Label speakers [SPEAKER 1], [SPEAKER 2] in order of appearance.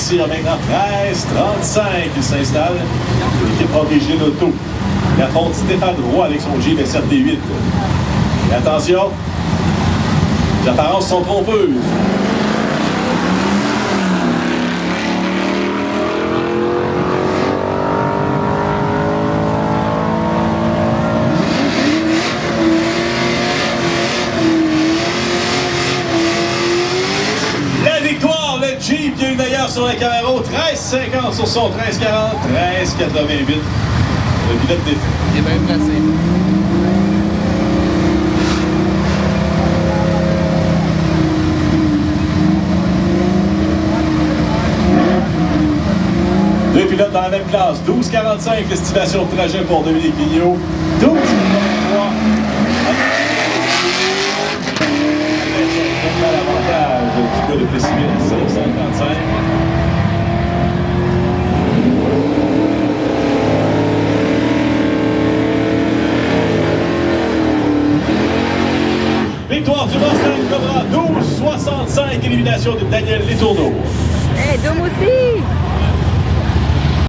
[SPEAKER 1] tire maintenant 13-35. Il s'installe. L'équipe Origine Auto. Il affronte Stéphane Roy avec son Jeep SRT 8. Et attention, les apparences sont trompeuses. Jeep qui a eu meilleur sur le Camaro, 13,50 sur son 13,40, 13,88. Le pilote défait.
[SPEAKER 2] Il est bien placé.
[SPEAKER 1] Deux pilotes dans la même classe, 12,45 l'estimation de trajet pour Dominique Vigneault, 12,43. L'avantage du gars de Plessisville, 535. Victoire du Mustang Cobra, 12,65, élimination de Daniel Letourneau.
[SPEAKER 3] Hey, Dom aussi!